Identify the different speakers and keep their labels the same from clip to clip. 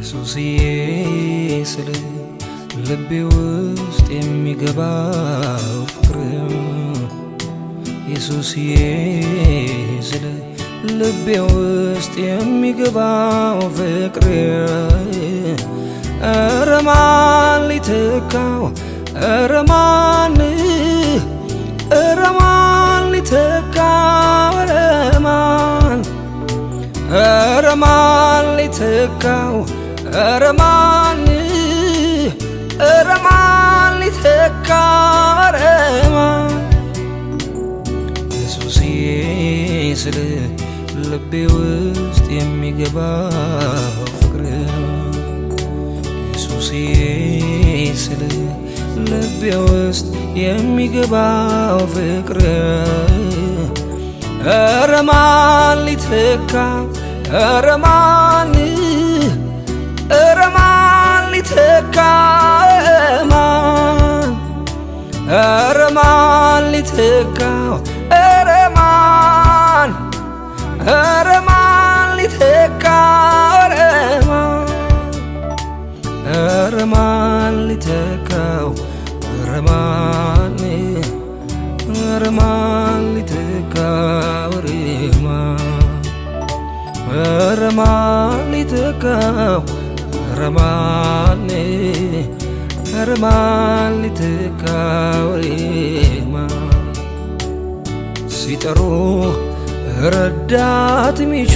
Speaker 1: ኢየሱስዬ ስለ ልቤ ውስጥ የሚገባው ፍቅር ኢየሱስዬ ስለ ልቤ ውስጥ የሚገባው ፍቅር ኧረ ማን ሊተካው ኧረ ማን ሊተካው ኧረ ማን ሊተካው ኧረ ማን ሊተካው ኧረ ማን ኢየሱስዬ ስለ ልቤ ውስጥ የሚገባው ፍቅር ኢየሱስዬ ስለ ልቤ ውስጥ የሚገባው ፍቅር ኧረ ማን ሊተካው ኧረ ማን ሊተካው ኧረ ማን ሊተካው ኧረ ማን ሊተካው ኧረ ማን ሊተካው ኧረ ማን ሊተካው ኧረ ማን ሊተካው ኧረ ማን ሊተካው ሲጠሩ ረዳት ሚሹ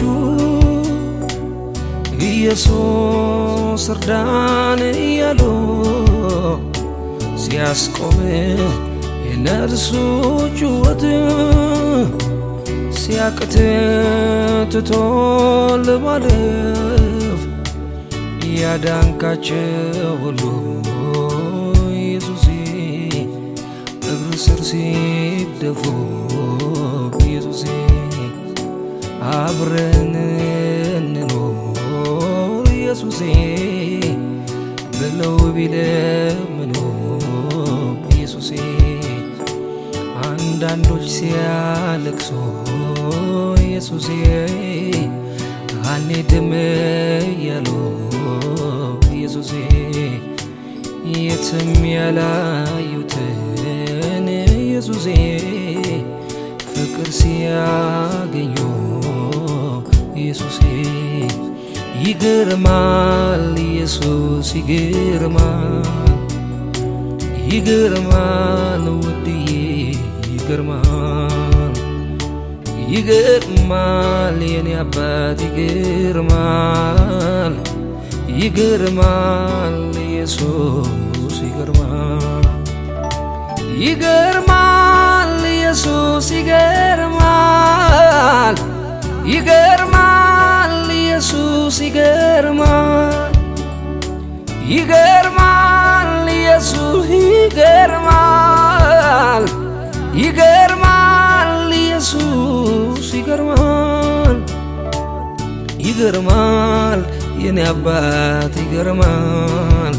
Speaker 1: ኢየሱስ እርዳን እያሉ ሲያስቆም የነርሱ ጩኸት ሲያቅት ትቶ ለማለፍ ያዳንካቸው ሁሉ ኢየሱሴ እግር ስር ሲደፉ ኢየሱሴ አብረን እንኖር ኢየሱሴ ብለው ቢለምኑ ኢየሱሴ አንዳንዶች ሲያለቅሱ ኢየሱሴ አንሄድም እያሉ ኢየሱሴ የትም ያላዩትን ኢየሱሴ ፍቅር ሲያገኙ ኢየሱሴ ይገርማል ኢየሱስ ይገርማል ውድዬ ይገርማል የኔ አባት ይገርማል ኢየሱስ ይገርማል ኢየሱስ ይገርማል ኢየሱስ ይገርማል ኢየሱስ ይገርማል ኢየሱስ ይገርማል የኔ አባት ይገርማል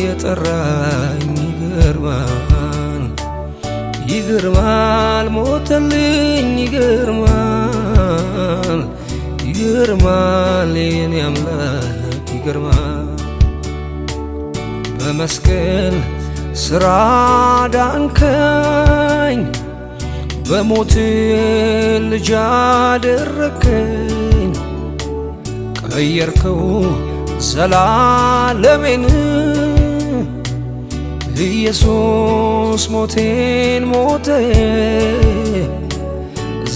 Speaker 1: የጠራኝ ይገርማል ሞተልኝ ይገርማል የኔ አምላክ ይገርማል በመስቀል ስራ ዳንከኝ በሞት ልጅ አደረከኝ ቀየርከው ዘላለሜን ኢየሱስ ሞቴን ሞተ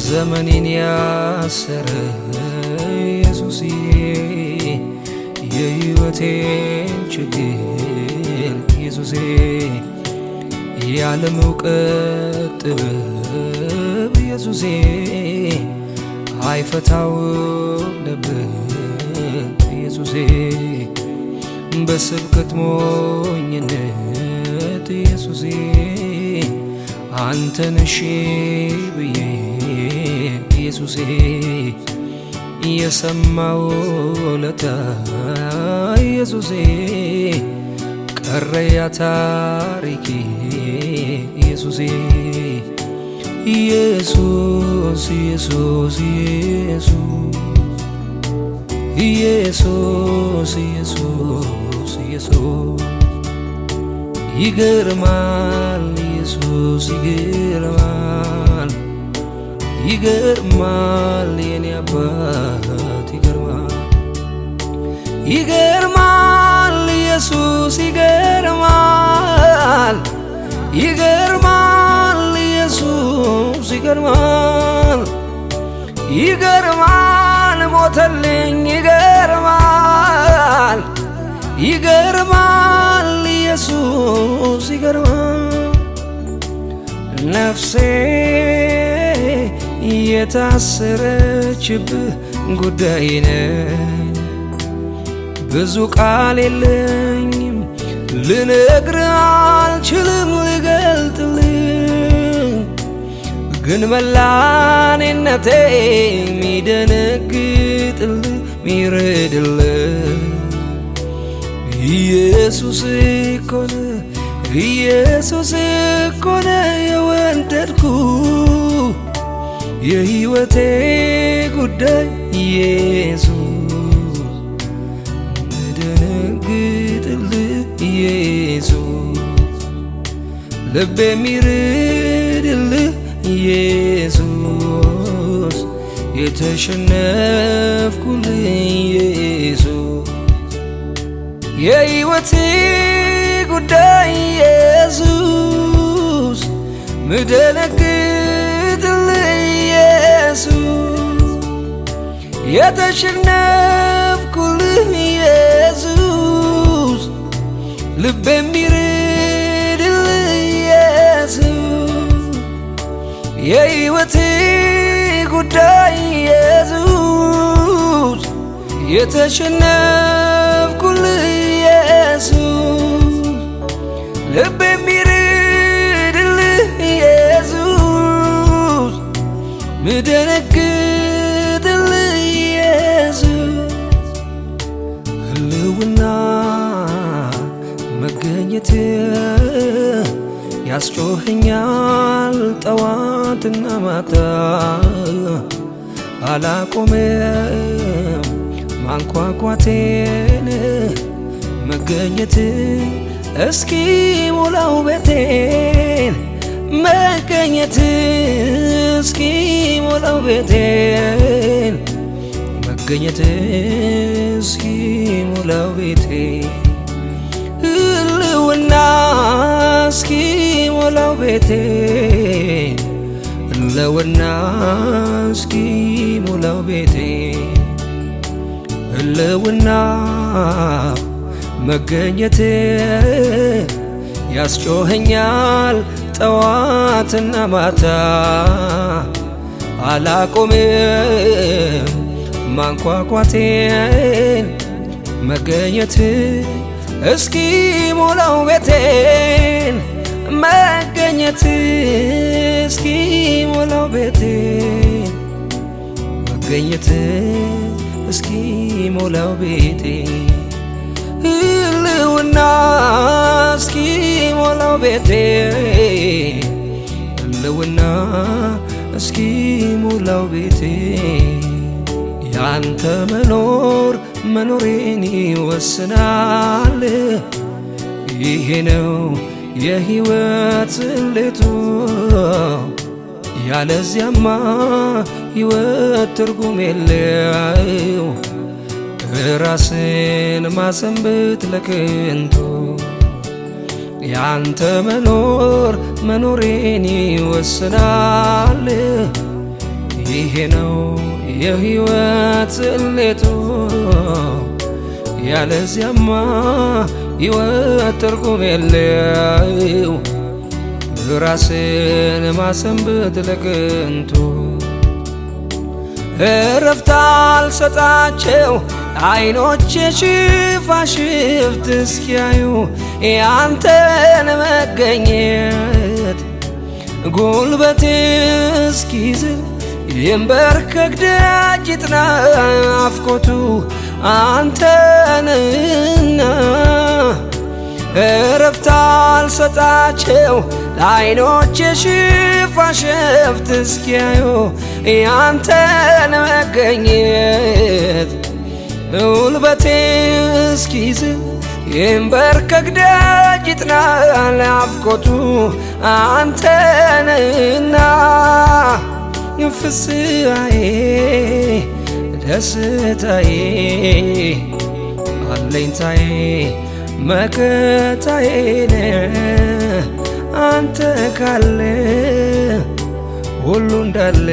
Speaker 1: ዘመኔን ያሰረ ኢየሱስዬ የሕይወቴን ችግር ኢየሱሴ የዓለም እውቀት ጥበብ ኢየሱሴ አይፈታው ነበር ኢየሱሴ በስብከት ሞኝነት ኢየሱሴ አንተን እሺ ብዬ ኢየሱሴ የሰማው ለታ ኢየሱሴ ቀረ ያ ታሪኬ ኢየሱሴ ኢየሱስ ኢየሱስ ኢየሱስ ኢየሱስ ኢየሱስ ኢየሱስ ይገርማል ኢየሱስ ይገርማል ይገርማል የኔ አባት ይገርማል ይገርማል ኢየሱስ ይገርማል ይገርማል ኢየሱስ ይገርማል ይገርማል ሞተልኝ ይገርማል ይገርማል ኢየሱስ ይገርማል ነፍሴ የታሰረችብህ ጉዳይ ነህ ብዙ ቃል የለኝም ልነግርህ አልችልም ልገልጥልህ ግን መላኔነቴ ሚደነግጥልህ ሚረድልህ ኢየሱስ እኮ ነው ኢየሱስ እኮ ነው የወደድኩህ የሕይወቴ ጉዳይ ኢየሱስ ምደነግጥልህ ኢየሱስ ልቤ ሚረድልህ ኢየሱስ የተሸነፍኩልህ ኢየሱስ የሕይወቴ ጉዳይ ኢየሱስ ምደነግጥልህ ኢየሱስ የተሸነፍኩልህ ኢየሱስ ልቤ ሚረድልህ ኢየሱስ የሕይወቴ ጉዳይ ኢየሱስ የተሸነፍኩልህ ኢየሱስ ልቤ ሚረድልህ ኢየሱስ ምደነግጥልህ ኢየሱስ ህልውና መገኘት ያስጮኸኛል ጠዋትና ማታ አላቆመም ማንኳኳቴን መገኘት እስኪ ሞላው ቤቴን መገኘት እስኪ ሞላው ቤቴን መገኘት እስኪ ሞላው ቤቴን ህልውና እስኪ ሞላው ቤቴን ህልውና እስኪ ሞላው ቤቴን ህልውና መገኘት ያስጮኸኛል ጠዋትና ማታ አላቆምም ማንኳኳቴን መገኘት እስኪ ሞላው ቤቴን መገኘት እስኪ ሞላው ቤቴን መገኘት እስኪ ሞላው ቤቴን ህልውና እስኪ ሞላው ቤቴን ህልውና እስኪ ሞላው ቤቴን ያንተ መኖር መኖሬን ይወስናል ይሄ ነው የሕይወት ስሌቱ ያለዚያማ ሕይወት ትርጉም የለው ራስን ማሰንበት ለከንቱ ያንተ መኖር መኖሬን ይወስናል ይሄ ነው የሕይወት ስሌቱ ያለዚያማ ሕይወት ትርጉም የለው ራስን ማሰንበት ለከንቱ እረፍት አልሰጣቸው አይኖቼ ሽፋሽፍት እስኪያዩ ያንተን መገኘት ጉልበቴ እስኪዝል ይንበርከክ ደጅ ይጥና አፍቆቱ አንተንና እረፍት አልሰጣቸው ለዓይኖቼ ሽፋሽፍት እስኪያዩ ያንተን መገኘት ጉልበቴ እስኪዝል ይንበርከክ ደጅ ይጥና ናፍቆቱ አንተነህና ፍስሐዬ ደስታዬ አለኝታዬ መከታዬ ነህ አንተ ካለ ሁሉ እንዳለ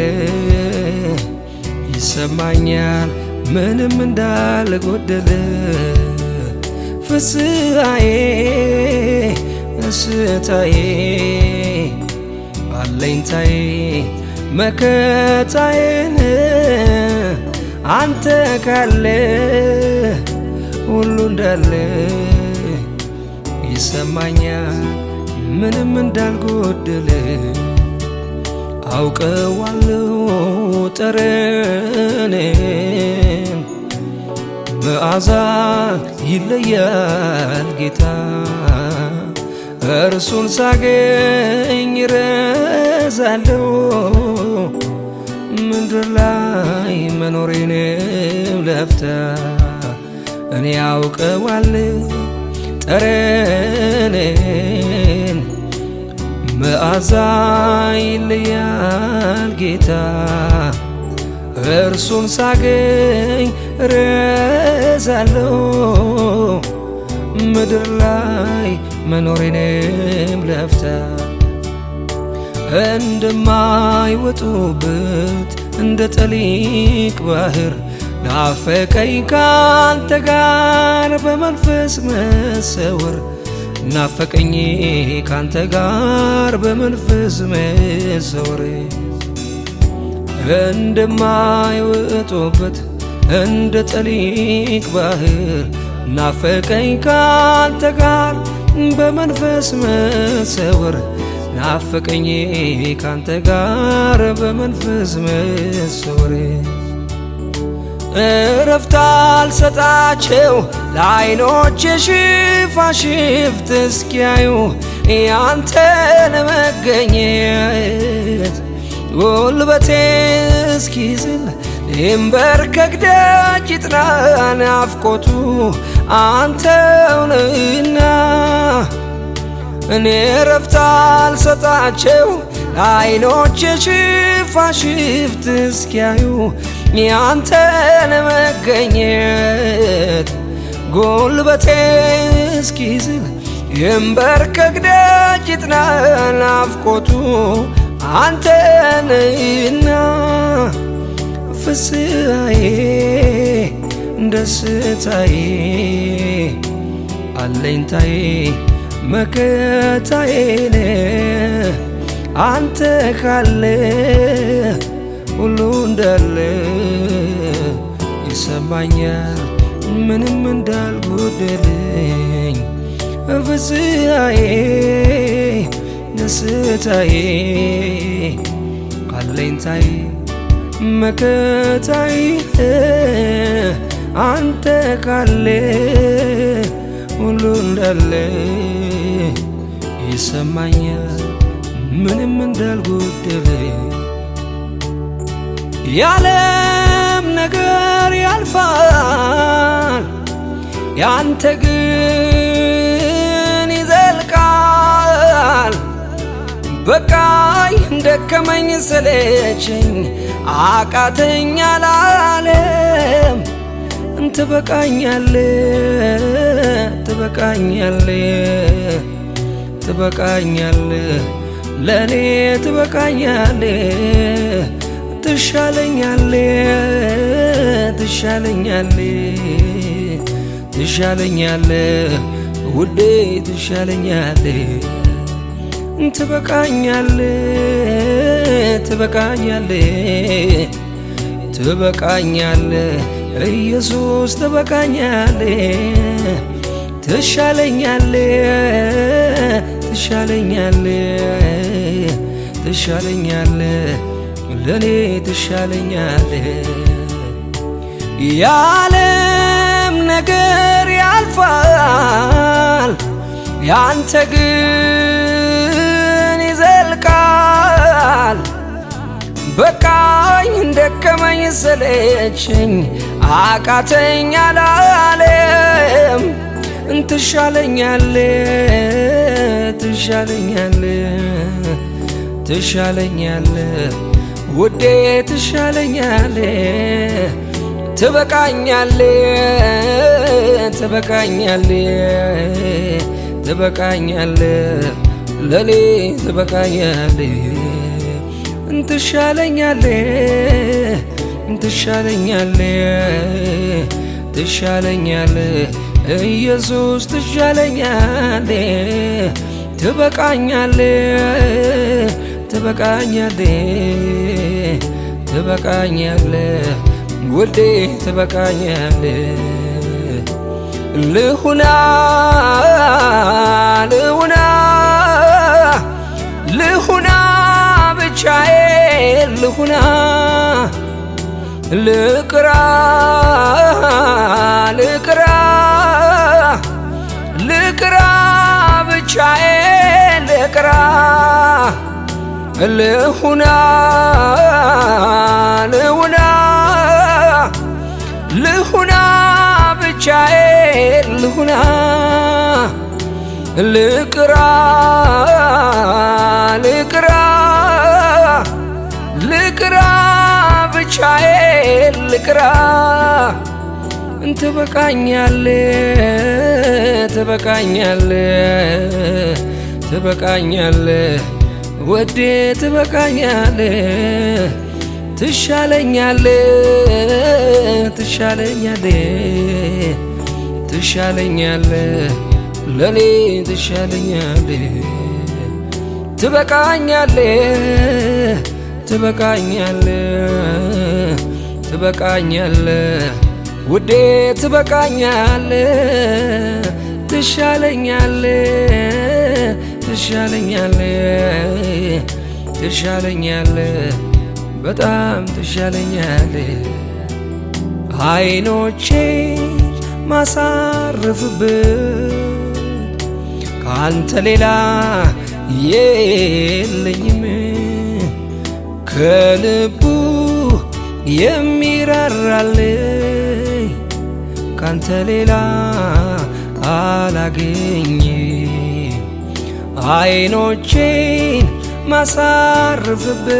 Speaker 1: ይሰማኛል ምንም እንዳልጎደለ ፍስሐዬ ደስታዬ አለኝታዬ መከታዬ ነህ አንተ ካለ ሁሉ እንዳለ ይሰማኛል ምንም እንዳልጎደለ አውቀዋለሁ ጠረንን መዓዛ ይለያል ጌታ እርሱን ሳገኝ ረዛለሁ ምድር ላይ መኖሬንም ለፍታ እኔ አውቀዋለሁ ጠረንን መዓዛ ይለያል ጌታ እርሱን ሳገኝ ረዛለሁ ምድር ላይ መኖሬንም ለፍታ እንደማይወጡበት እንደ ጠሊቅ ባህር ናፈቀኝ ካንተ ጋር በመንፈስ መሰወር ናፈቀኝ ካንተ ጋር በመንፈስ መሰወር እንደማይወጡበት እንደ ጠሊቅ ባህር ናፈቀኝ ካንተ ጋር በመንፈስ መሰወር ናፈቀኝ ካንተ ጋር በመንፈስ መሰወር እረፍት አልሰጣቸው ለዓይኖቼ ሽፋሽፍት እስኪያዩ ያንተን መገኘት ጉልበቴ እስኪዝል ይንበርከክ ደጅ ይጥና ናፍቆቱ አንተው ነህና እኔ እረፍት አልሰጣቸው ለዓይኖቼ ሽፋሽፍት እስኪያዩ ያንተን መገኘት ጉልበቴ እስኪዝል ይንበርከክ ደጅ ይጥና ናፍቆቱ አንተ ነህና ፍስሐዬ ደስታዬ አለኝታዬ መከታዬ ነህ አንተ ካለ ሁሉ እንዳለ ይሰማኛል ምንም እንዳልጎደለኝ ፍስሐዬ ደስታዬ አለኝታዬ መከታዬ አንተ ካለ ሁሉ እንዳለ ይሰማኛል ምንም እንዳልጎደለኝ የዓለም ነገር ያልፋል ያንተ ግን ይዘልቃል በቃኝ ደከመኝ ሰለቸኝ አቃተኝ አላለም ትበቃኛለህ ትበቃኛለህ ትበቃኛለህ ለኔ ትበቃኛለህ ትሻለኛለህ ትሻለኛለህ ትሻለኛለህ ውዴ ትሻለኛለህ ትበቃኛለህ ትበቃኛለህ ትበቃኛለህ ኢየሱስ ትበቃኛለህ ትሻለኛለህ ትሻለኛለህ ትሻለኛለህ ለኔ ትሻለኛለህ የዓለም ነገር ያልፋል ያንተ ግን ይዘልቃል በቃኝ ደከመኝ ሰለቸኝ አቃተኝ አላለም ትሻለኛለህ ውዴ ትበቃኛለህ ለኔ ትሻለኛለህ ኢየሱስ ትበቃኛለህ ውዴ ልሁና ብቻዬ ልቅራ ብቻዬ ልሁና ብቻዬ ልቅራ ብቻዬ ትበቃኛለህ ወዴ ትሻለኛለህ ለኔ ትበቃኛለህ ውዴ ትሻለኛለህ በጣም ትሻለኛለህ አይኖቼን ማሳረፍበት ካንተ ሌላ የለኝም ከልቡ የሚራራልኝ ካንተ ሌላ አላገኝም አይኖቼን ማሳረፍበት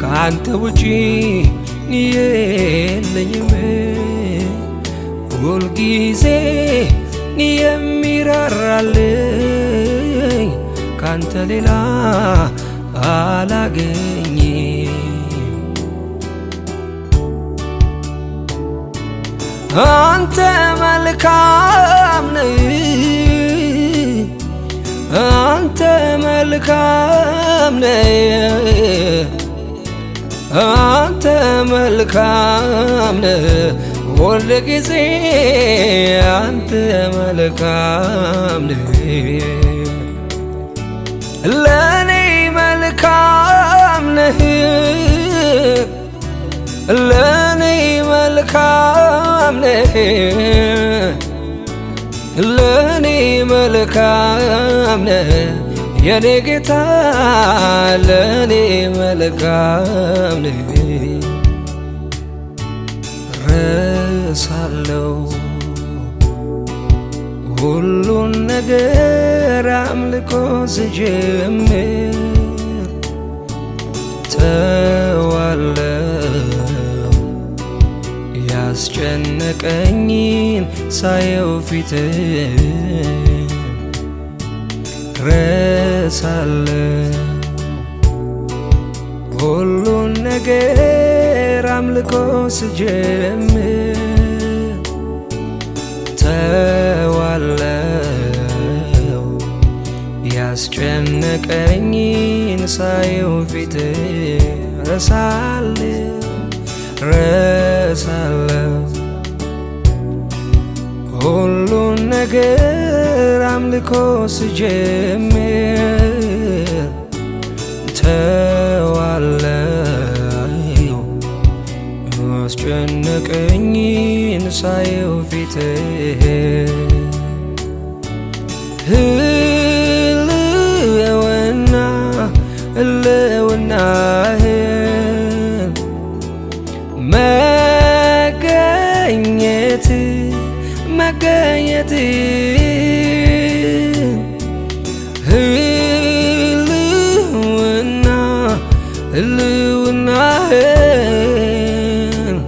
Speaker 1: ካንተ ውጪ የለኝም ሁልጊዜ የሚራራልኝ ካንተ ሌላ አላገኝም አንተ መልካም ነህ አንተ መልካም ነህ ሁል ጊዜ አንተ መልካም ነህ ለኔ መልካም ነህ ለኔ መልካም ነህ የኔ ጌታ ለኔ መልካም ነህ ረሳለው ሁሉን ነገር አምልኮ ስጀምር ተዋለው ያስጨነቀኝን ሳየው ፊት ረሳለው ሁሉን ነገር አምልኮ ስጀምር ተዋለው ያስጨነቀኝን ሳየው ፊት ረሳለው ሁሉን ነገር አምልኮ ስጀምር ተዋለው ያስጨነቀኝን ሳየው ፊት ህልውና መገኘት መገኘት ህልውና ህልውናህን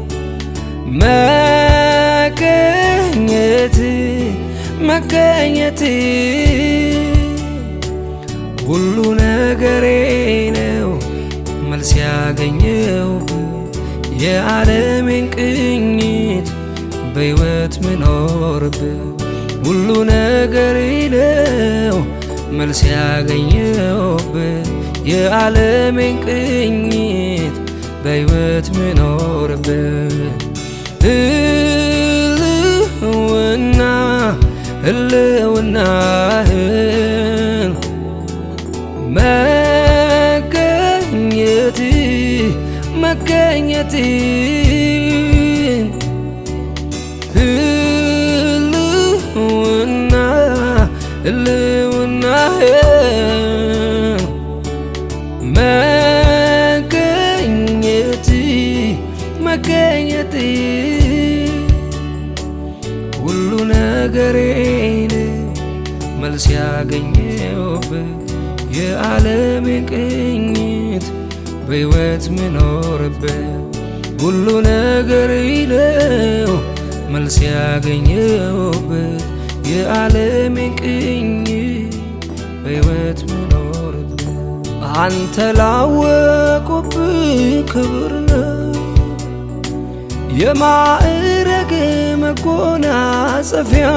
Speaker 1: መገኘት መገኘት ሁሉ ነገሬ ነው መልስ ያገኘሁብህ የዓለሜን ቅኝት በሕይወት ምኖርብህ ሁሉ ነገሬ ነው መልስ ያገኘሁብህ የዓለሜን ቅኝት በሕይወት ምኖርብህ ህልውና ህልውናህን መገኘት መገኘት ህልውና ህልውናህን መገኘት መገኘት ሁሉ ነገሬን መልስ ያገኘሁብህ የዓለሜን ቅኝት በሕይወት ምኖርብህ ሁሉ ነገሬ ነው መልስ ያገኘሁብህ የዓለሜን ቅኝት በሕይወት ምኖርብህ አንተ ላወቁብህ ክብር ነው የማዕረግ መጎናጸፊያ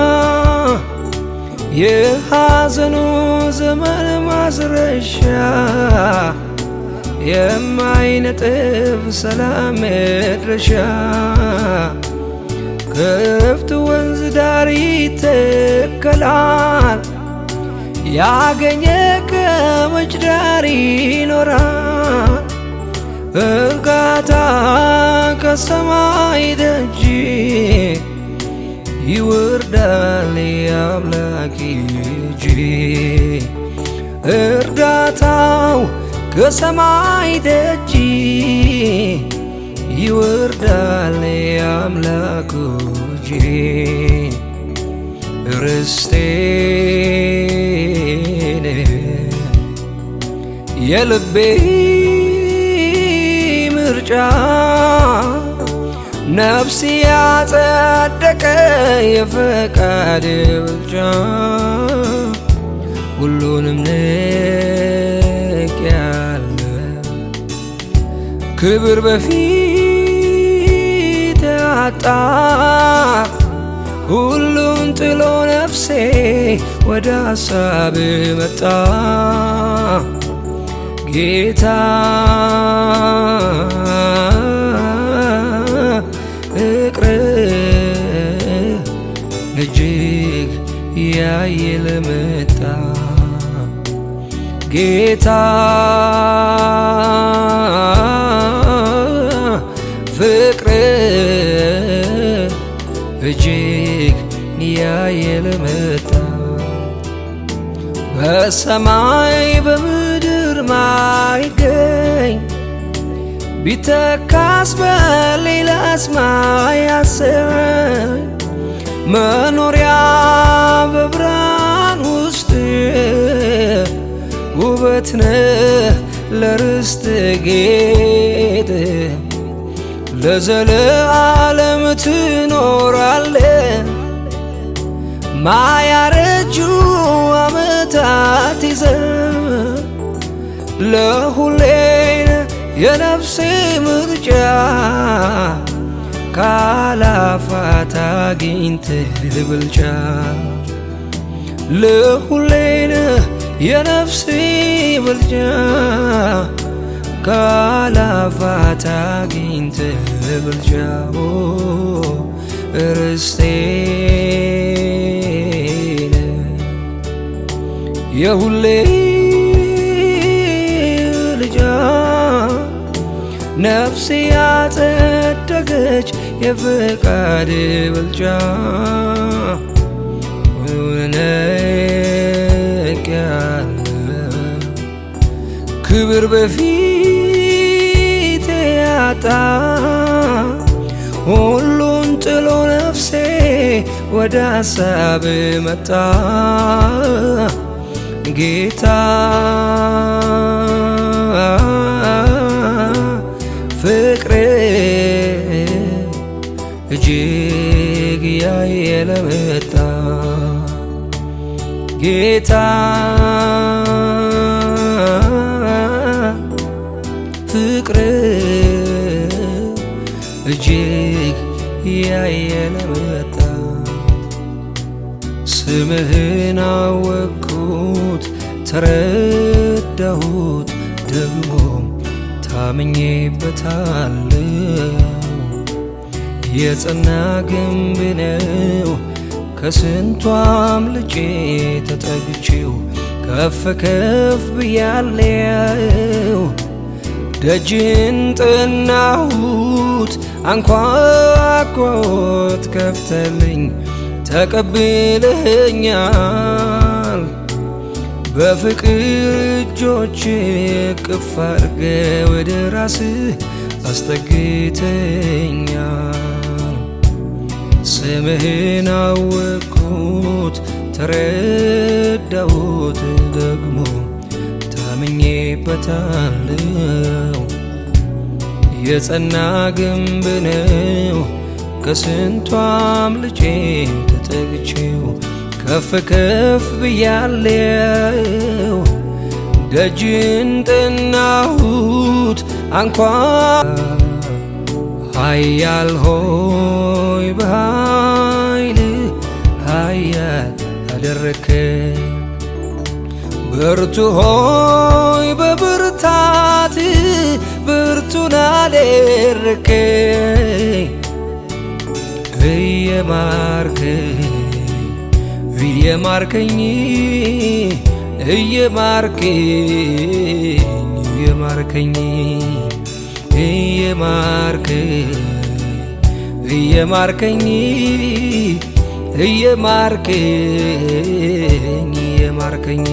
Speaker 1: የሐዘኑ ዘመን ማስረሻ የማይነጥፍ ሰላም መድረሻ ክፍት ወንዝ ዳር ይተከላል ያገኘ ከመች ዳር ይኖራል እርጋታ ከሰማይ ደጅ ይወርዳል የአምላክ እጅ እርዳታው ከሰማይ ደጅ ይወርዳል የአምላክ እጅ ርስቴን የልቤ ምርጫ ነፍስ ያጸደቀ የፈቃድ ብልጫ ሁሉንም ንቄያለሁ ክብር በፊት አጣ ሁሉን ጥሎ ነፍሴ ወደ ሐሳብ መጣ ጌታ እጅግ ያየለ መጣ ጌታ ፍቅር እጅግ ያየለ መጣ በሰማይ በምድር ማይገኝ ቢተካስ በሌላስ ማያሰኝ መኖሪያ በብርሃን ውስጥ ውበት ነህ ለርስት ጌጥ ለዘለዓለም ትኖራለህ ማያረጁ ዓመታት ይዘህ ለሁሌ የነፍሴ ምርጫ ካላፋት አግኝተህ ብልጫ ለሁሌ የነፍሴ ብልጫ ካላፋት አግኝተህ ብልጫ ርስቴ የሁሌ ልጃ ነፍሴ ያጸደቀች የፈቃድ ብልጫ ነቄያለሁ ክብር በፊት ያጣ ሁሉን ጥሎ ነፍሴ ወደ ሐሳብ መጣ ጌታ ፍቅር እጅግ ያየለ መጣ ጌታ ፍቅር እጅግ ያየለ መጣ ስምህን አወቅኩት ተረዳሁት ደግሞም ታምኜበታለሁ የጸና ግንብ ነው ከስንቱ አምልጬ ተጠግቼው ከፍ ከፍ ብያለሁ ደጅን ጠናሁት አንኳኳሁት ከፍተልኝ ተቀብለኸኛል በፍቅር እጆች እቅፍ አድርገህ ወደ ራስህ አስጠግተኛል ስምህን አወቅኩት ተረዳሁት ደግሞ ታምኜበታለሁ የጸና ግንብ ነው ከስንቱ አምልጬ ተጠግቼው ከፍ ከፍ ብያለሁ ደጅን ጠናሁት ኃያል ሆይ በኃይል ኃያል አደረከኝ ብርቱ ሆይ በብርታት ብርቱን አደረከኝ እየማርከኝ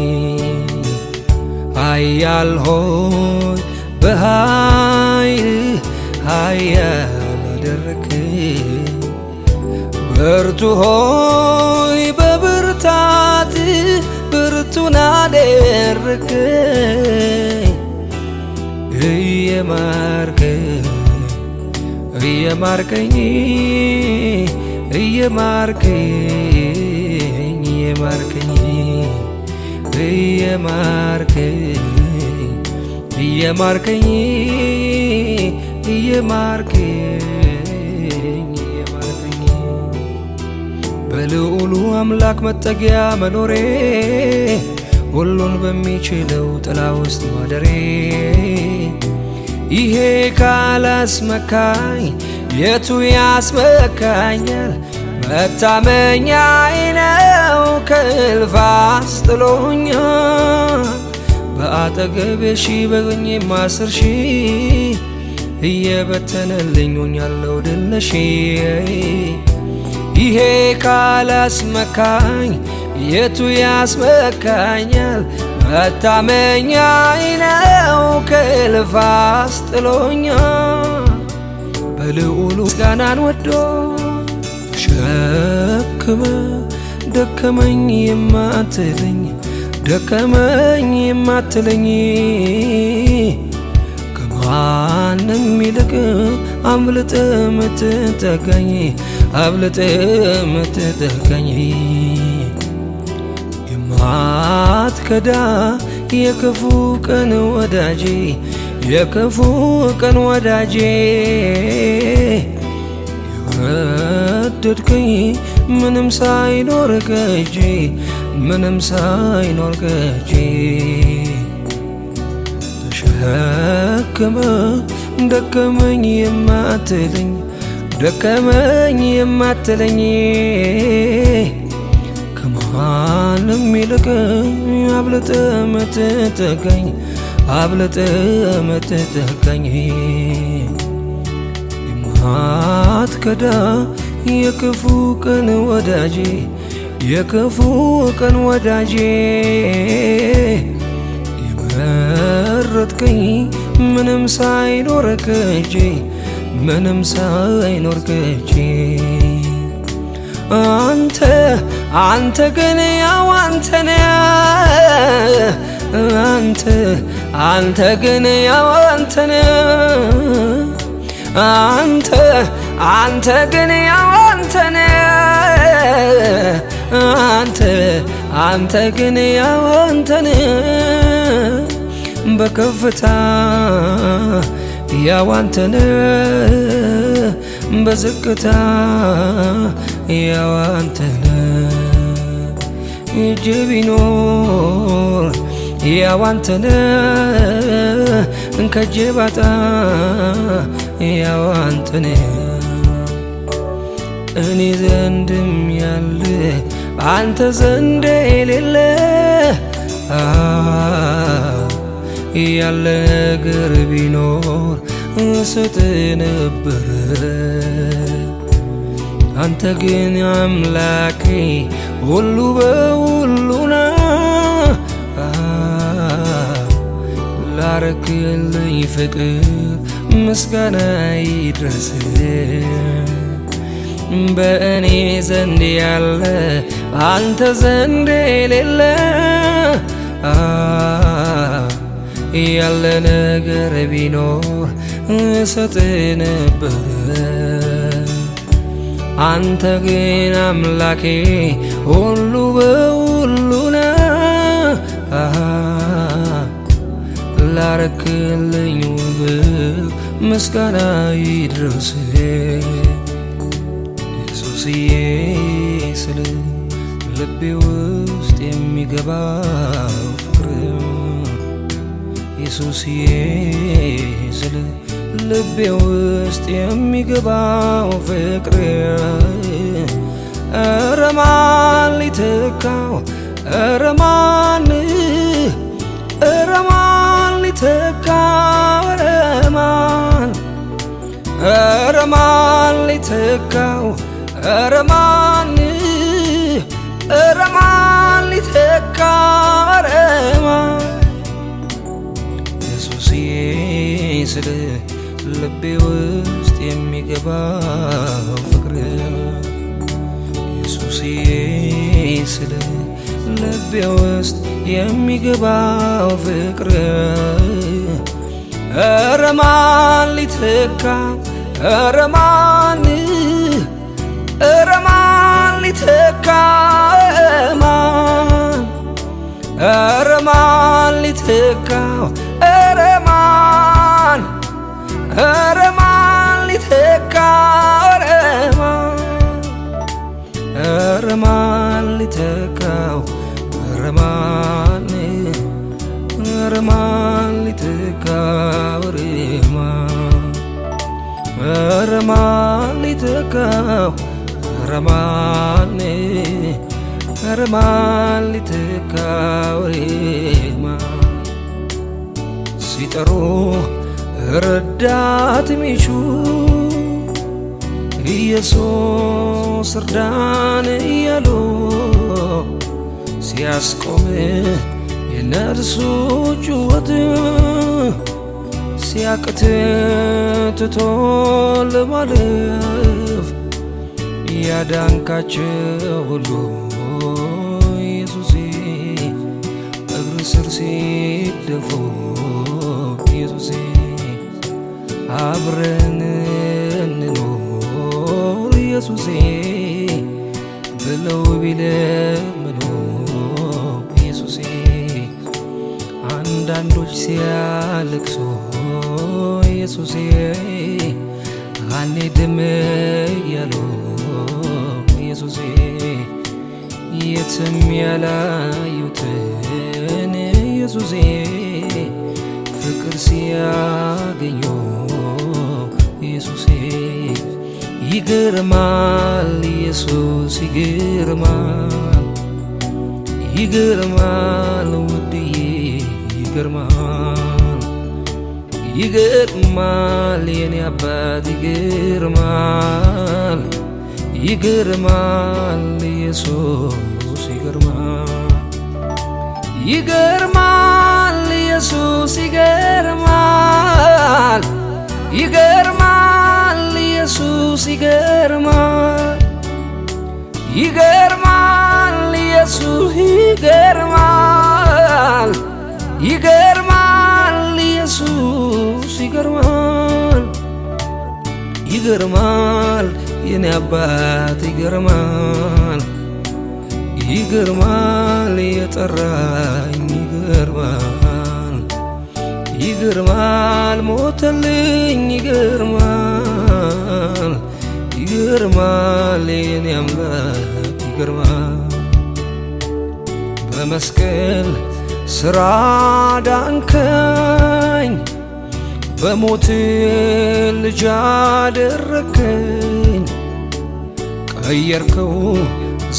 Speaker 1: ኃያል ሆይ በኃይል ኃያል አደረከኝ ብርቱ ሆይ በብርታት ብርቱን አደረከኝ እየማርከኝ በልዑሉ አምላክ መጠጊያ መኖሬ ሁሉን በሚችለው ጥላ ውስጥ ማደሬ ይሄ ካላስመካኝ የቱ ያስመካኛል መታመኛዬ ነው ከእልፍ አስጥሎኛል በአጠገቤ ሺህ በጎኔም 10 ሺህ እየበተነልኝ ሆኛለሁ ድል ነሺ ይሄ ካላስመካኝ የቱ ያስመካኛል መታመኛዬ ነው ከእልፍ አስጥሎኛል በልዑሉ ምስጋናን ወዶ ተሸክመ ደከመኝ የማትለኝ ከማንም ይልቅ አብልጠ ምትጠጋኝ የማትከዳ የክፉ ቀን ወዳጄ የወደድከኝ ምንም ሳይኖር ከእጄ ተሸክመ ደከመኝ የማትለኝ ከማንም ይልቅ አብልጠ ምትጠጋኝ የማትከዳ የክፉ ቀን ወዳጄ የመረጥከኝ ምንም ሳይኖር ከእጄ ምንም ሳይኖር ከጄ አንተ ግን ያው አንተነ አንተ ግን ያው አንተነ አንተ ግን ያው አንተነ አንተ ግን ያው አንተነ በከፍታ ያው አንተነ በዝቅታ ያው አንተነ እጅ ቢኖር ያው አንተነ ከእጄ ባጣ ያው አንተነ እኔ ዘንድም ያለ አንተ ዘንድ የሌለ ያለ ነገር ቢኖር እሰጥ ነበር አንተ ግን አምላኬ ሁሉ በሁሉ ነህ ላረክልኝ ፍቅር ምስጋና ይድረስ በእኔ ዘንድ ያለ አንተ ዘንድ የሌለ ያለ ነገር ቢኖር እሰጥ ነበር አንተ ግን አምላኬ ሁሉ በሁሉ ነህ ላረክልኝ ውብ ምስጋና ይድረስ ኢየሱስዬ ስለ ልቤ ውስጥ የሚገባው ፍቅር ኢየሱስዬ ስለ ልቤ ውስጥ የሚገባው ፍቅር ኧረ ማን ሊተካው ኧረ ማን ሊተካው ኧረ ማን ሊተካው ኧረ ማን ሊተካው ኧረ ማን ኢየሱስዬ ስለ ልቤ ውስጥ የሚገባው ፍቅር ኢየሱስዬ ስለ ልቤ ውስጥ የሚገባው ፍቅር ኧረ ማን ሊተካው ኧረ ማን ሊተካው ኧረ ማን ሊተካው ኧረ ማን ሊተካው ኧረ ማን ሊተካው ኧረ ማን ሊተካው ኧረ ማን ሊተካው ኧረ ማን ሊተካው ሲጠሩ ረዳት ሚሹ ኢየሱስ እርዳን እያሉ ሲያስቆም የነርሱ ጩኸት ሲያቅት ትቶ ለማለፍ ያዳንካቸው ሁሉ ኢየሱሴ እግር ስር ሲደፉ ኢየሱሴ አብረን እንኖር ኢየሱሴ ብለው ቢለምኑ ኢየሱሴ አንዳንዶች ሲያለቅሱ ኢየሱሴ አንሄድም እያሉ ኢየሱሴ የትም ያላዩትን ኢየሱሴ ፍቅር ሲያገኙ ኢየሱሴ ይገርማል ኢየሱስ ይገርማል ይገርማል ውድዬ ይገርማል ይገርማል የኔ አባት ይገርማል ይገርማል ኢየሱስ ይገርማል ይገርማል ኢየሱስ ይገርማል ይገርማል ኢየሱስ ይገርማል ይገርማል ኢየሱስ ይገርማል ይገርማል ኢየሱስ ይገርማል ይገርማል የኔ አባት ይገርማል ይገርማል የጠራኝ ይገርማል ይገርማል ሞተልኝ ይገርማል ይገርማል የኔ አምላክ ይገርማል በመስቀል ስራ ዳንከኝ በሞት ልጅ አደረከኝ ቀየርከው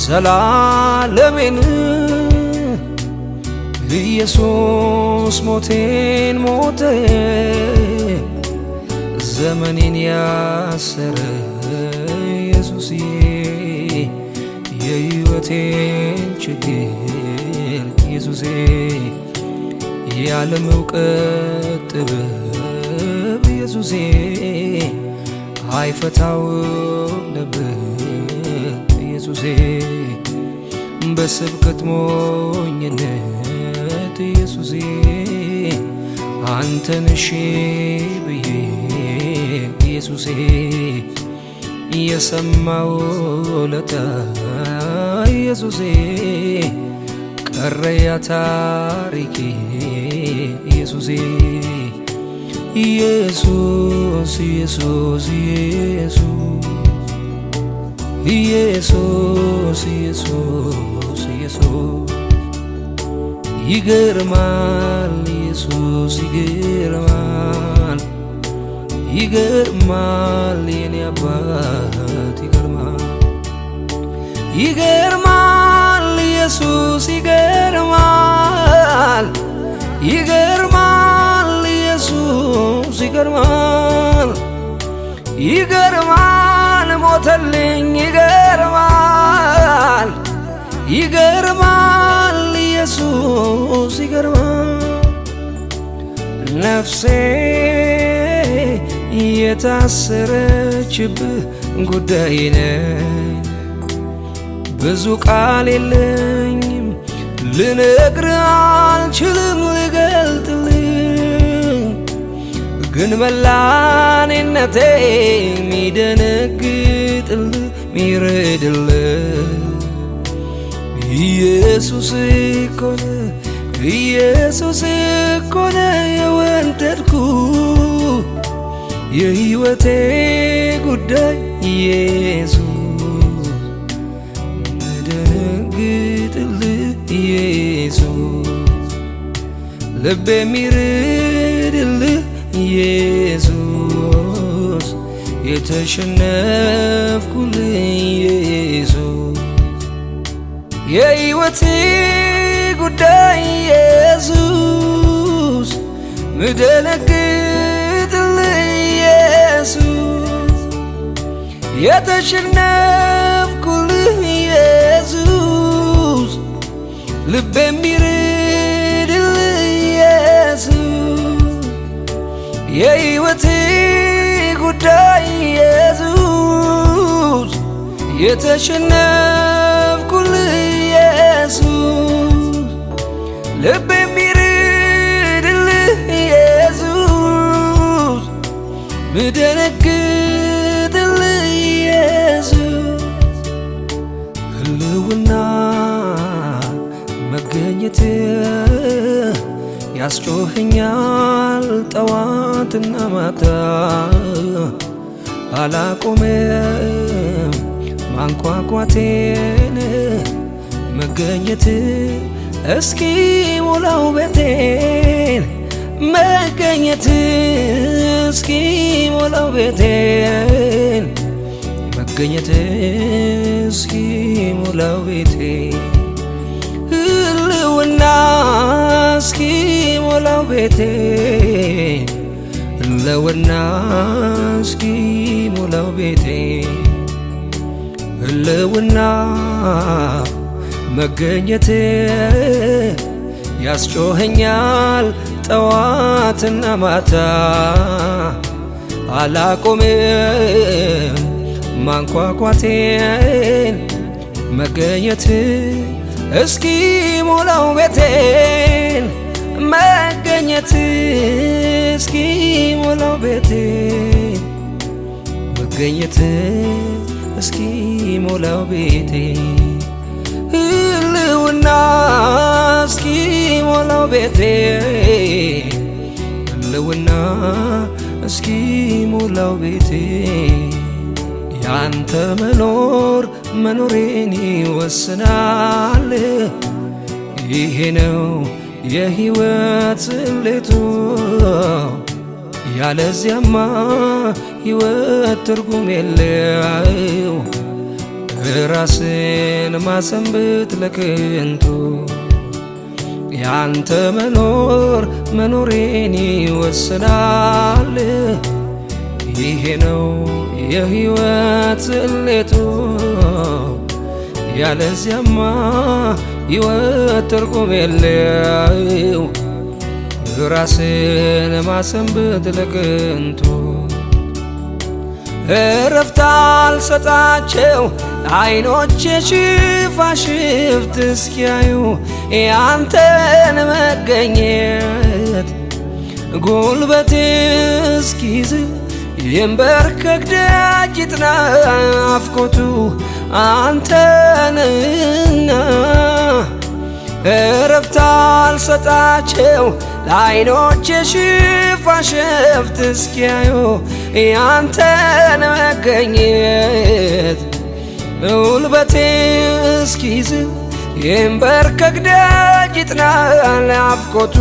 Speaker 1: ዘላለሜን ኢየሱስ ሞቴን ሞተ ዘመኔን ያሰረ ኢየሱስዬ የሕይወቴን ችግር ኢየሱሴ የዓለም እውቀት ጥበብ ኢየሱሴ አይፈታውም ነበር ኢየሱሴ በስብከት ሞኝነት ኢየሱሴ አንተን እሺ ብዬ ኢየሱሴ የሰማው ለታ ኢየሱሴ ቀረ ያ ታሪኬ ኢየሱሴ ኢየሱስ ኢየሱስ ኢየሱስ ኢየሱስ ኢየሱስ ይገርማል ኢየሱስ ይገርማል ይገርማል የኔ አባት ይገርማል ይገርማል ኢየሱስ ይገርማል ይገርማል ኢየሱስ ይገርማል ይገርማል ሞተልኝ ይገርማል ይገርማል ኢየሱስ ይገርማል ነፍሴ የታሰረችብህ ጉዳይ ነህ ብዙ ቃል የለኝም ልነግርህ አልችልም ልገልጥልህ ግን መላኔነቴ ሚደነግጥልህ ሚረድልህ ኢየሱስ እኮ ነው ኢየሱስ እኮ ነው የወደድኩህ የሕይወቴ ጉዳይ ኢየሱስ ምደነግጥልህ ኢየሱስ ልቤ ሚረድልህ ኢየሱስ የተሸነፍኩልህ ኢየሱስ የሕይወቴ ጉዳይ ኢየሱስ ምደነግጥልህ ኢየሱስ የተሸነፍኩልህ ኢየሱስ ልቤ ሚረድልህ ኢየሱስ የሕይወቴ ጉዳይ ኢየሱስ የተሸነፍኩልህ ኢየሱስ ልቤ ሚረድልህ ኢየሱስ ምደነግጥልህ ኢየሱስ ህልውና መገኘት ያስጮኸኛል ጠዋትና ማታ አላቆመም ማንኳኳቴን መገኘት እስኪ ሞላው ቤቴን መገኘት እስኪ ሞላው ቤቴን መገኘት እስኪ ሞላው ቤቴን ህልውና እስኪ ሞላው ቤቴን ህልውና እስኪ ሞላው ቤቴን ህልውና መገኘት ያስጮኸኛል ጠዋትና ማታ አላቆምም ማንኳኳቴን መገኘት እስኪ ሞላው ቤቴን መገኘት እስኪ ሞላው ቤቴን መገኘት እስኪ ሞላው ቤቴን ህልውና እስኪ ሞላው ቤቴን ህልውና እስኪ ሞላው ቤቴን ያንተ መኖር መኖሬን ይወስናል። ይሄ ነው የሕይወት ስሌቱ ያለዚያማ ሕይወት ትርጉም የለው። ራስን ማሰንበት ለከንቱ ያንተ መኖር መኖሬን ይወስናል። ይሄ ነው የሕይወት ስሌቱ ያለዚያማ ሕይወት ትርጉም የለው። ራስን ማሰንበት ለከንቱ እረፍት አልሰጣቸው አይኖቼ ሽፋሽፍት እስኪያዩ ያንተን መገኘት ጉልበቴ እስኪዝል ይንበርከክ ደጅ ይጥና ናፍቆቱ አንተንና እረፍት አልሰጣቸው ለዓይኖቼ ሽፋሽፍት እስኪያዩ ያንተን መገኘት ጉልበቴ እስኪዝል ይንበርከክ ደጅ ይጥና ናፍቆቱ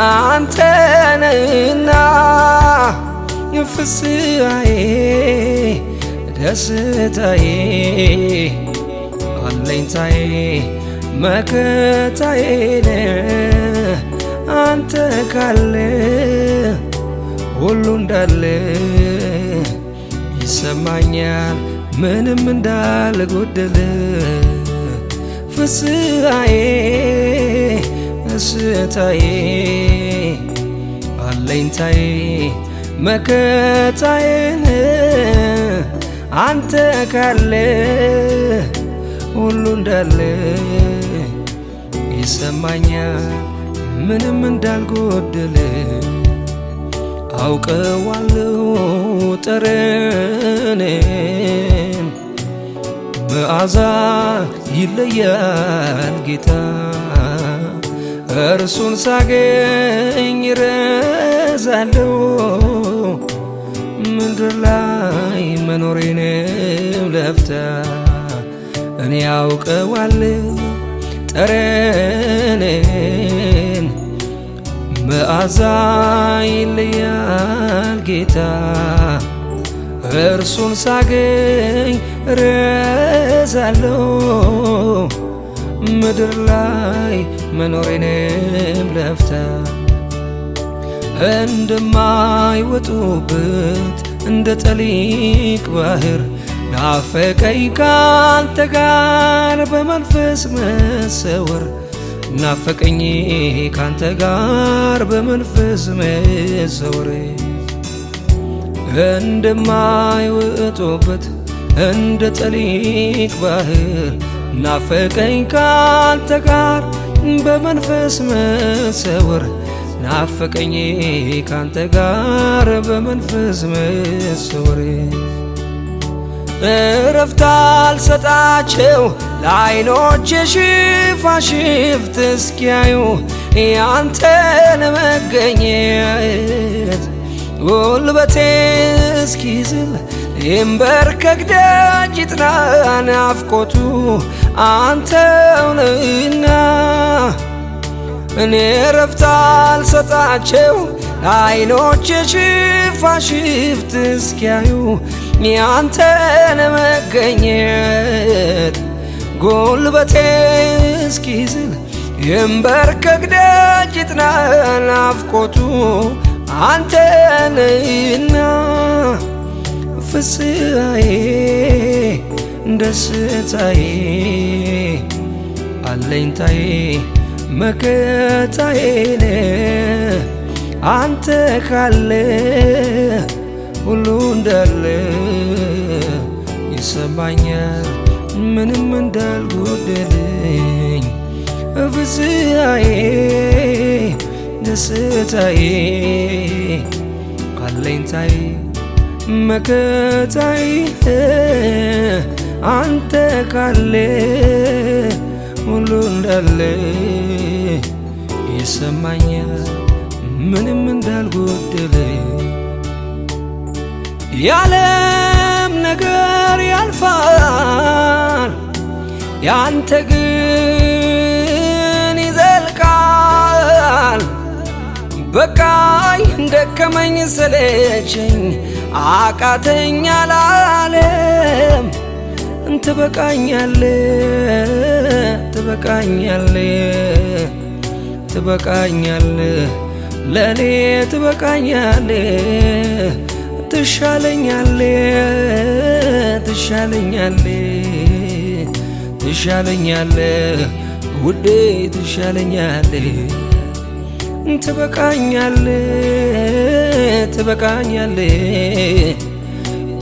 Speaker 1: አንተንና ፍስሐዬ ደስታዬ አለኝታዬ መከታዬ ነህ አንተ ካለ ሁሉ እንዳለ ይሰማኛል ምንም እንዳልጎደለ ፍስሐዬ ደስታዬ አለኝታዬ መከታዬ ነህ አንተ ካለ ሁሉ እንዳለ ይሰማኛል ምንም እንዳልጎደለ አውቀዋለሁ ጠረንን መዓዛ ይለያል ጌታ እርሱን ሳገኝ ረዛለሁ ምድር ላይ መኖሬንም ለፍታ እኔ አውቀዋለሁ ጠረንን መዓዛ ይለያል ጌታ እርሱን ሳገኝ ረዛለሁ ምድር ላይ መኖሬንም ለፍታ እንደማይወጡበት እንደ ጠሊቅ ባህር ናፈቀኝ ካንተ ጋር በመንፈስ መሰወር ናፈቀኝ ካንተ ጋር በመንፈስ መሰወር እንደማይወጡበት እንደ ጠሊቅ ባህር ናፈቀኝ ካንተ ጋር በመንፈስ መሰወር ናፈቀኝ ካንተ ጋር በመንፈስ መሰወር እረፍት አልሰጣቸው ለዓይኖቼ ሽፋሽፍት እስኪያዩ ያንተን መገኘት ጉልበቴ እስኪዝል ይንበርከክ ደጅ ይጥና ናፍቆቱ አንተው ነህና እኔ እረፍት አልሰጣቸው ለዓይኖቼ ሽፋሽፍት እስኪያዩ ያንተን መገኘት ጉልበቴ እስኪዝል ይንበርከክ ደጅ ይጥና ናፍቆቱ አንተ ነህና ፍስሐዬ ደስታዬ አለኝታዬ መከታዬ ነህ አንተ ካለ ሁሉ እንዳለ ይሰማኛል ምንም እንዳልጎደለኝ ፍስሃዬ ደስታዬ አለኝታዬ መከታዬ አንተ ካለ ሁሉ እንዳለ ይሰማኛል ምንም እንዳልጎደለ የዓለም ነገር ያልፋል ያንተ ግን ይዘልቃል በቃኝ ደከመኝ ሰለቸኝ አቃተኝ አላለም ትበቃኛለህ ለኔ ትበቃኛለህ ትሻለኛለህ ውዴ ትሻለኛለህ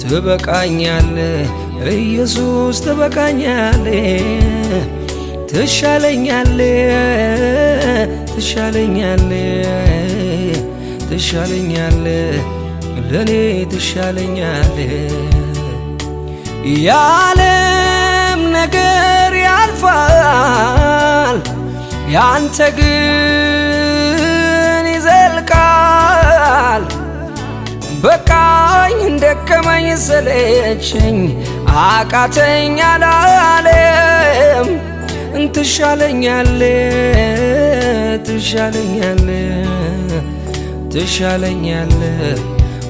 Speaker 1: ትበቃኛለህ ኢየሱስ ትበቃኛለህ ትሻለኛለህ ለኔ ትሻለኛለህ የዓለም ነገር ያልፋል ያንተ ግን ይዘልቃል በቃኝ ደከመኝ ሰለቸኝ አቃተኝ አላለም ትሻለኛለህ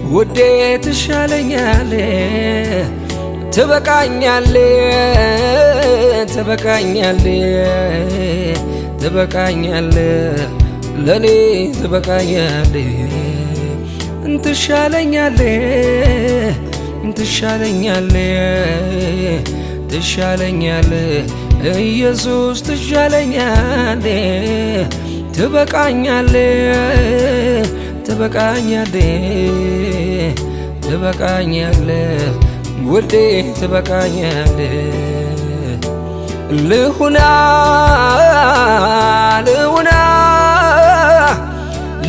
Speaker 1: ውዴ ትሻለኛለህ ትበቃኛለህ ለኔ ትበቃኛለህ ትሻለኛለህ ኢየሱስ ትሻለኛለህ ትበቃኛለህ ውዴ ትበቃኛለህ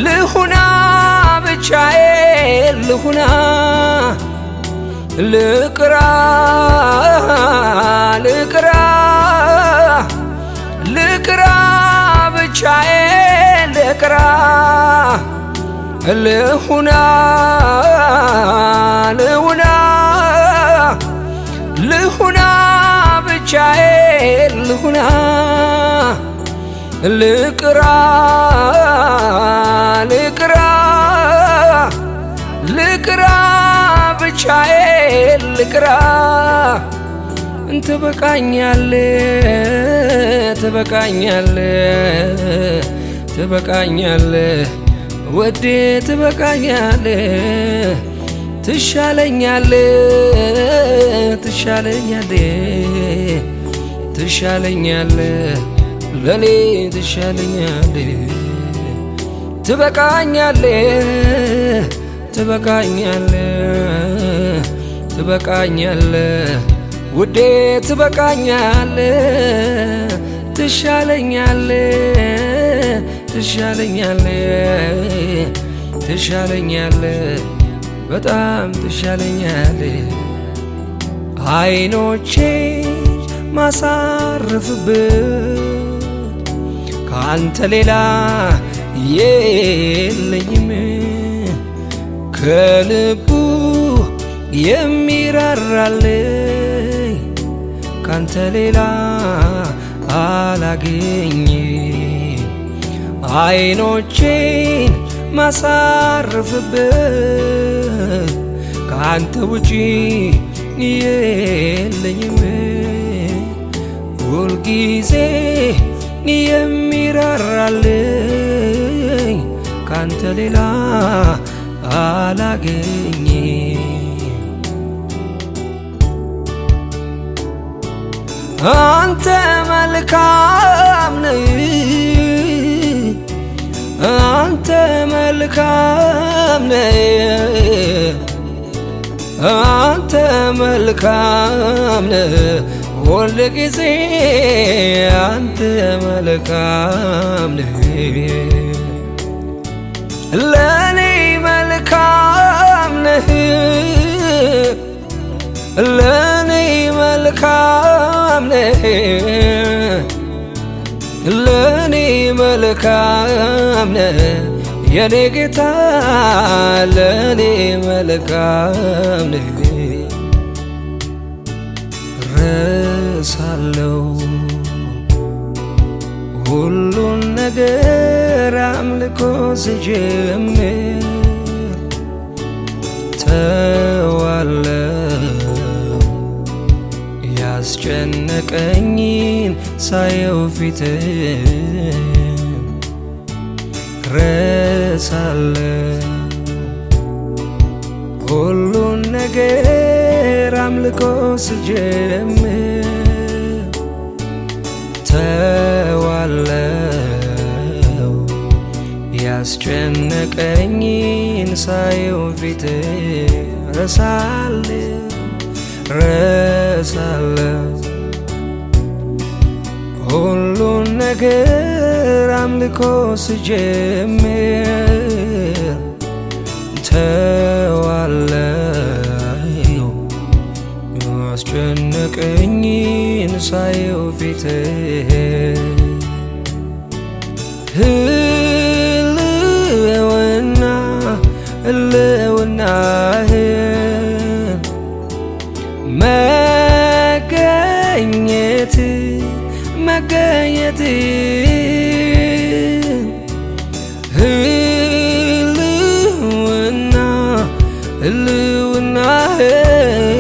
Speaker 1: ልሁና ብቻዬ ልሁና ልቅራ ብቻዬ ልቅራ ልሁና ብቻዬ ልሁና ልቅራ ብቻዬ ልቅራ ትበቃኛለህ ወዴ ትበቃኛለህ ትሻለኛለህ ለኔ ትበቃኛለህ ውዴ ትሻለኛለህ በጣም ትሻለኛለህ አይኖቼ ማሳረፍበት ካንተ ሌላ የለኝም ከልቡ የሚራራልኝ ካንተ ሌላ አላገኝም አይኖቼን ማሳረፍበት ካንተ ውጪ የለኝም ሁልጊዜ የሚራራልኝ ካንተ ሌላ አላገኝም አንተ መልካም ነህ አንተ መልካም ነህ አንተ መልካም ነህ ሁል ጊዜ አንተ መልካም ነህ ለኔ መልካም ነህ ለኔ መልካም ነህ ለኔ መልካም ነህ የኔ ጌታ ለኔ መልካም ነህ ረሳለው ሁሉን ነገር አምልኮ ስጀምር ተዋለው ያስጨነቀኝን ሳየው ፊትህ ረሳለው ሁሉን ነገር አምልኮ ስጀምር ተዋለው ያስጨነቀኝን ሳየው ፊትህ ረሳለው ሁሉን ነገር አምልኮ ስጀምር ተዋለው ያስጨነቀኝን ሳየው ፊትህ ህልውናህን መገኘት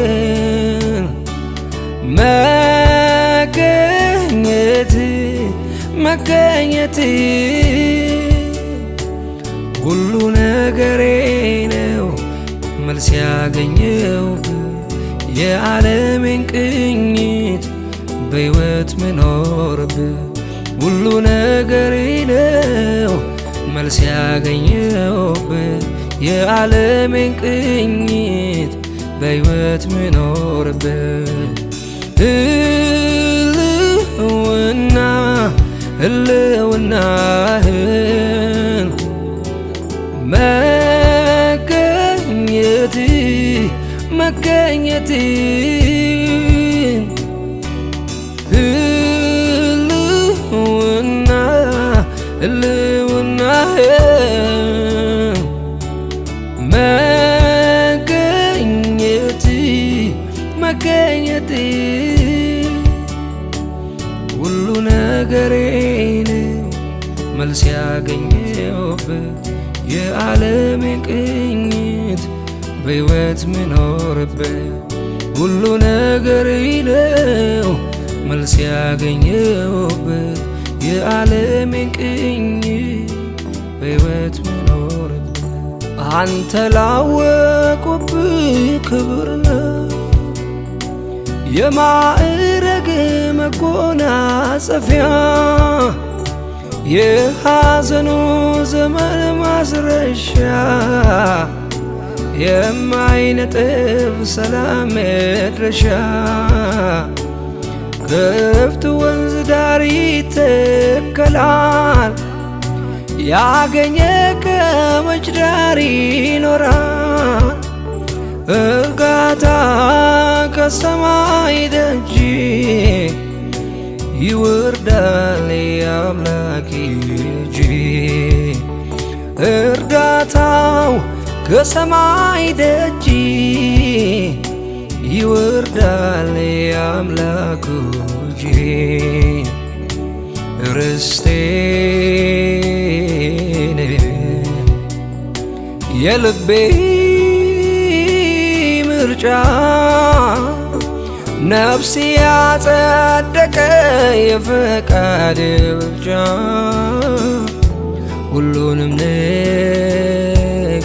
Speaker 1: ህልውናህን መገኘት ሁሉ ነገሬ ነው መልስ ያገኘውብህ የዓለሜን ቅኝት በሕይወት ምኖርብህ ሁሉ ነገሬ ነው መልስ ያገኘውብህ የዓለሜን ቅኝት በሕይወት ምኖርብህ ህልውናህን መገኘት ህልውናህን መገኘት ሁሉ ነገሬ ነው መልስ ያገኘውብህ የዓለሜን ቅኝት በሕይወት ምኖርብህ ሁሉ ነገሬ ነው መልስ ያገኘውብህ የዓለሜን ቅኝት በሕይወት ምኖርብህ አንተ ላወቁብህ ክብር ነው የማዕረግ መጎናጸፊያ የሐዘኑ ዘመን ማስረሻ የማይነጥፍ ሰላም መድረሻ ክፍት ወንዝ ዳር ይተከላል ያገኘ ከመች ዳር ይኖራል እርጋታ ከሰማይ ደጅ ይወርዳል የአምላክ እጅ እርዳታው ከሰማይ ደጅ ይወርዳል የአምላክ እጅ ርስቴን የልቤ ምርጫ ነፍስ ያጸደቀ የፈቃድ ብልጫ ሁሉንም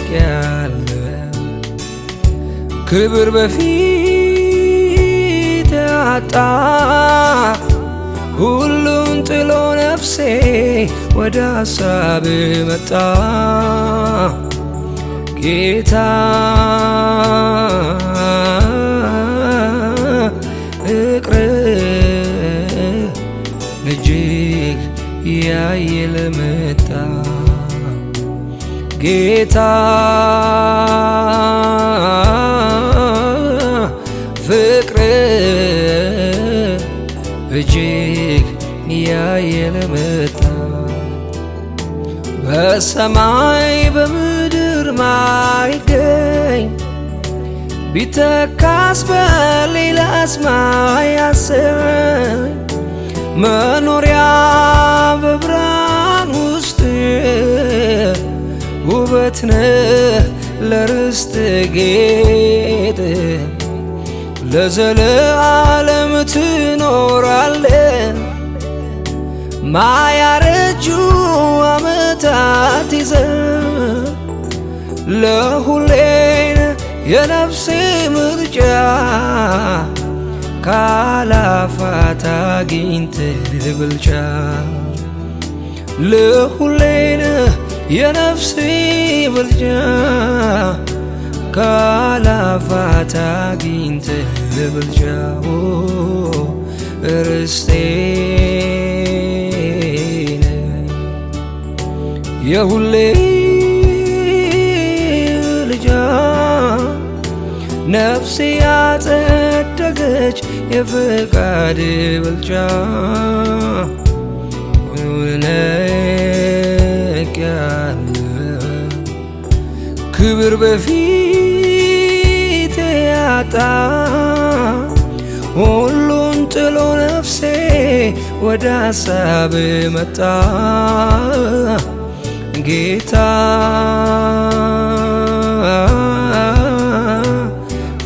Speaker 1: ንቄያለሁ ክብር በፊት አጣ ሁሉን ጥሎ ነፍሴ ወደ ሐሳብ መጣ ጌታ ፍቅር እጅግ ያየለ መጣ ጌታ ፍቅር እጅግ ያየለ መጣ በሰማይ በምድር ማይገኝ ቢተካስ በሌላስ ማያሰኝ መኖሪያ በብርሃን ውስጥ ውበት ነህ ለርስት ጌጥ ለዘለዓለም ትኖራለህ ማያረጁ ዓመታት ይዘህ ለሁሌ የነፍሴ ምርጫ ካላፋት አግኝተህ ብልጫ ለሁሌ የነፍሴ ብልጫ ካላፋት አግኝተህ ብልጫ ርስቴ የሁሌ ልጃ ነፍሴ ያጸደቀች የፍቃድ ብልጫ ነቅያለሁ ክብር በፊት ያጣ ሁሉን ጥሎ ነፍሴ ወደ ሐሳብ መጣ ጌታ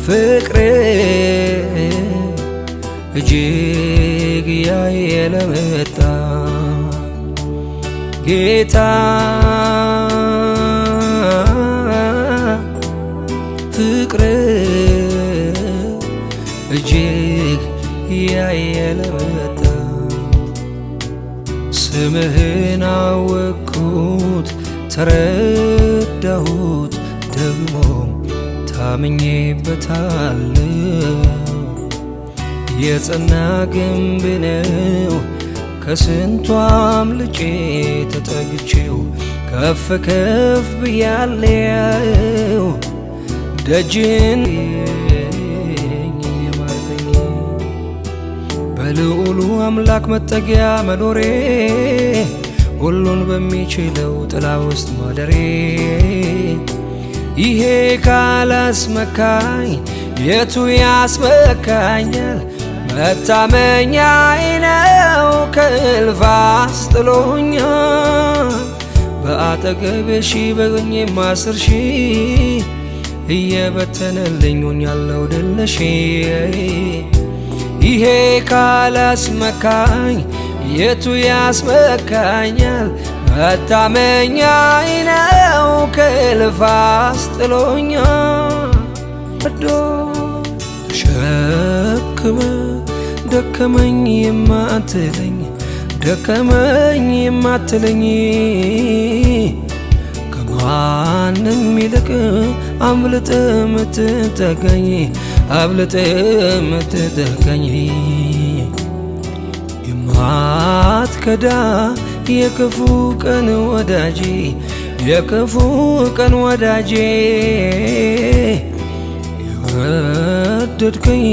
Speaker 1: ፍቅር እጅግ ያየለ መጣ ጌታ ፍቅር እጅግ ያየለ መጣ ስምህን አወቅኩት ተረዳሁት ደግሞ ታምኜበታለሁ የጸና ግንብ ነው ከስንቱ አምልጬ ተጠግቼው ከፍ ከፍ ብያለሁ ደጅን በልዑሉ አምላክ መጠጊያ መኖሬ ሁሉን በሚችለው ጥላ ውስጥ ማደሬ ይሄ ካላስመካኝ የቱ ያስመካኛል መታመኛዬ ነው ከእልፍ አስጥሎኛል በአጠገቤ ሺህ በጎኔም 10 ሺህ እየበተነልኝ ሆኛለሁ ድል ነሽ ይሄ ካላስመካኝ የቱ ያስመካኛል መታመኛዬ ነው ከእልፍ አስጥሎኛል ተሸክመ ደከመኝ የማትለኝ ደከመኝ የማትለኝ ከማንም ይልቅ አብልጠ ምትጠጋኝ አብልጠ ምትጠጋኝ የማትከዳ የክፉ ቀን ወዳጄ የክፉ ቀን ወዳጄ የወደድከኝ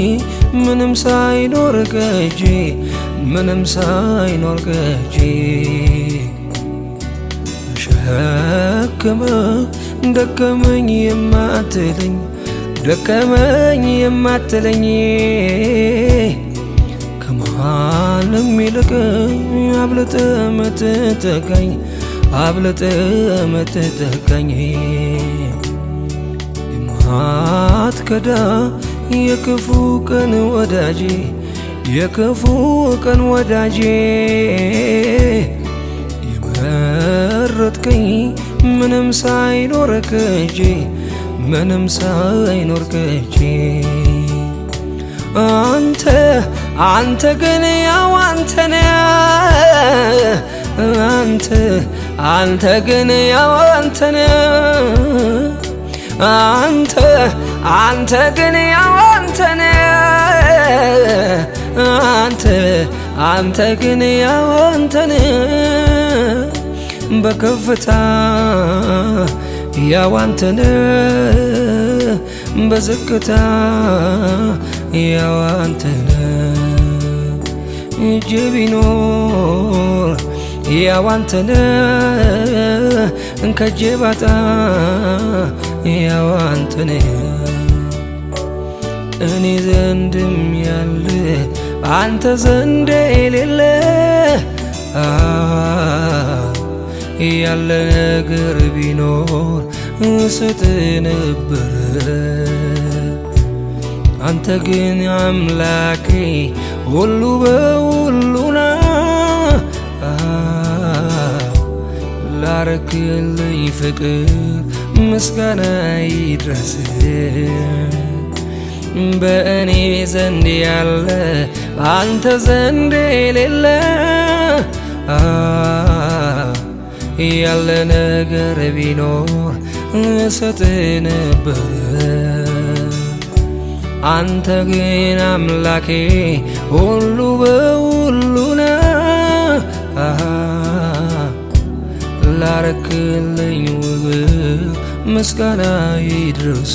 Speaker 1: ምንም ሳይኖር ከእጄ ምንም ሳይኖር ከእጄ ተሸክመ ደከመኝ የማትለኝ ደከመኝ የማትለኝ ከማንም ይልቅ አብልጠ ምትጠጋኝ አብልጠ ምትጠጋኝ የማትከዳ የክፉ ቀን ወዳጄ የክፉ ቀን ወዳጄ የመረጥከኝ ምንም ሳይኖር ከእጄ ምንም ሳይኖር ከእጄ አንተ ግን ያው አንተነ አንተ ግን ያው አንተነ አንተ ግን ያው አንተ ግን ያው በከፍታ ያው በዝቅታ ያው እጅ ቢኖር ያው ከእጄ ባጣ ያው እኔ ዘንድም ያለ አንተ ዘንድ የሌለ ያለ ነገር ቢኖር እሰጥ ነበር። አንተ ግን አምላኬ ሁሉ በሁሉ ነህ። ላረክልኝ ፍቅር ምስጋና ይድረስ። በእኔ ዘንድ ያለ በአንተ ዘንድ የሌለ ያለ ነገር ቢኖር እሰጥ ነበር። አንተ ግን አምላኬ ሁሉ በሁሉ ነህ። ላረክልኝ ውብ ምስጋና ይድረስ።